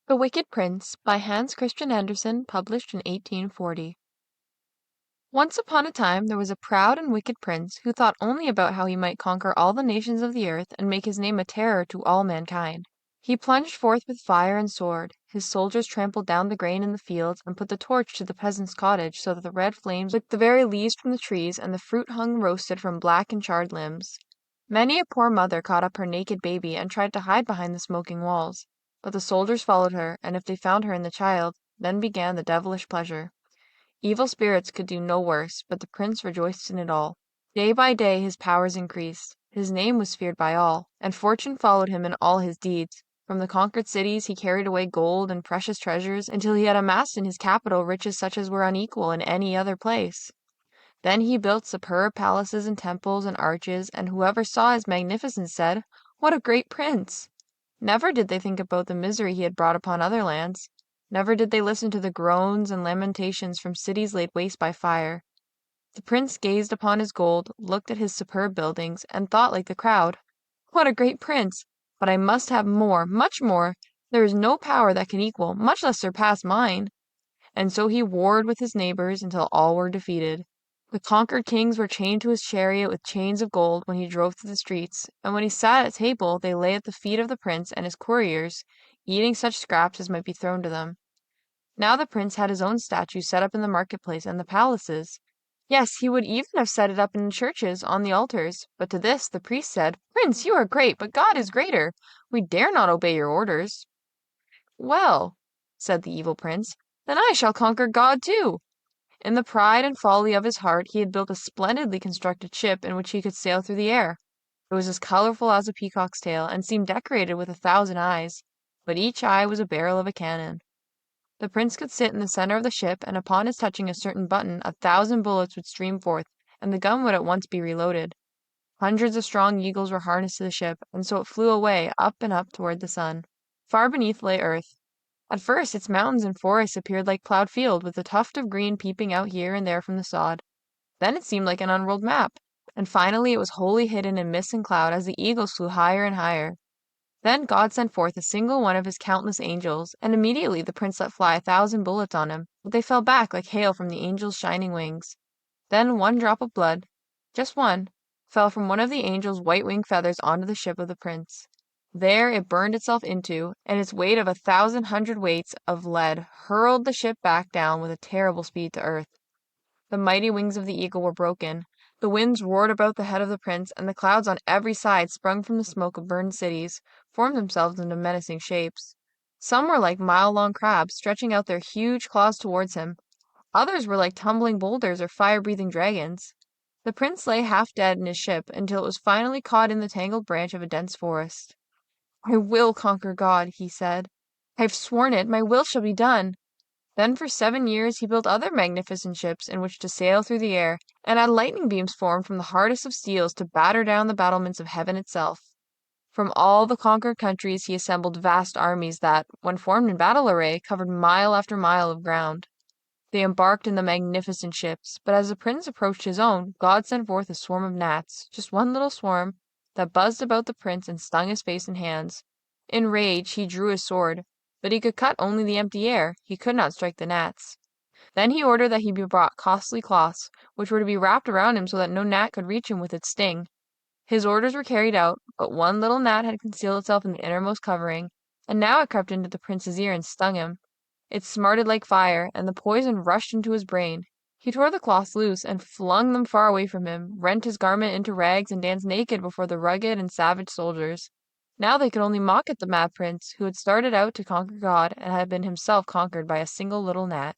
The Wicked Prince by Hans Christian Andersen, published in 1840. Once upon a time there was a proud and wicked prince who thought only about how he might conquer all the nations of the earth and make his name a terror to all mankind. He plunged forth with fire and sword. His soldiers trampled down the grain in the fields and put the torch to the peasant's cottage so that the red flames licked the very leaves from the trees and the fruit hung roasted from black and charred limbs. Many a poor mother caught up her naked baby and tried to hide behind the smoking walls. But the soldiers followed her, and if they found her and the child, then began the devilish pleasure. Evil spirits could do no worse, but the prince rejoiced in it all. Day by day his powers increased. His name was feared by all, and fortune followed him in all his deeds. From the conquered cities he carried away gold and precious treasures until he had amassed in his capital riches such as were unequal in any other place. Then he built superb palaces and temples and arches, and whoever saw his magnificence said, "What a great prince!" Never did they think about the misery he had brought upon other lands. Never did they listen to the groans and lamentations from cities laid waste by fire. The prince gazed upon his gold, looked at his superb buildings, and thought like the crowd, "What a great prince! But I must have more, much more. There is no power that can equal, much less surpass mine." And so he warred with his neighbors until all were defeated. The conquered kings were chained to his chariot with chains of gold when he drove through the streets, and when he sat at table they lay at the feet of the prince and his courtiers, eating such scraps as might be thrown to them. Now the prince had his own statue set up in the marketplace and the palaces. Yes, he would even have set it up in churches, on the altars, but to this the priest said, "Prince, you are great, but God is greater. We dare not obey your orders." "Well," said the evil prince, "then I shall conquer God too." In the pride and folly of his heart he had built a splendidly constructed ship in which he could sail through the air. It was as colorful as a peacock's tail, and seemed decorated with 1,000 eyes, but each eye was a barrel of a cannon. The prince could sit in the center of the ship, and upon his touching a certain button 1,000 bullets would stream forth, and the gun would at once be reloaded. Hundreds of strong eagles were harnessed to the ship, and so it flew away, up and up toward the sun. Far beneath lay earth. At first its mountains and forests appeared like plowed field, with a tuft of green peeping out here and there from the sod. Then it seemed like an unrolled map, and finally it was wholly hidden in mist and cloud as the eagles flew higher and higher. Then God sent forth a single one of his countless angels, and immediately the prince let fly 1,000 bullets on him, but they fell back like hail from the angels' shining wings. Then one drop of blood, just one, fell from one of the angels' white wing feathers onto the ship of the prince. There it burned itself into, and its weight of 1,000 hundredweights of lead hurled the ship back down with a terrible speed to earth. The mighty wings of the eagle were broken. The winds roared about the head of the prince, and the clouds on every side, sprung from the smoke of burned cities, formed themselves into menacing shapes. Some were like mile-long crabs, stretching out their huge claws towards him. Others were like tumbling boulders or fire-breathing dragons. The prince lay half dead in his ship until it was finally caught in the tangled branch of a dense forest. "I will conquer God," he said. "I have sworn it. My will shall be done." Then for 7 years he built other magnificent ships in which to sail through the air, and had lightning beams formed from the hardest of steels to batter down the battlements of heaven itself. From all the conquered countries he assembled vast armies that, when formed in battle array, covered mile after mile of ground. They embarked in the magnificent ships, but as the prince approached his own, God sent forth a swarm of gnats, just one little swarm, that buzzed about the prince and stung his face and hands. In rage he drew his sword, but he could cut only the empty air, he could not strike the gnats. Then he ordered that he be brought costly cloths, which were to be wrapped around him so that no gnat could reach him with its sting. His orders were carried out, but one little gnat had concealed itself in the innermost covering, and now it crept into the prince's ear and stung him. It smarted like fire, and the poison rushed into his brain. He tore the cloths loose and flung them far away from him, rent his garment into rags, and danced naked before the rugged and savage soldiers. Now they could only mock at the mad prince, who had started out to conquer God and had been himself conquered by a single little gnat.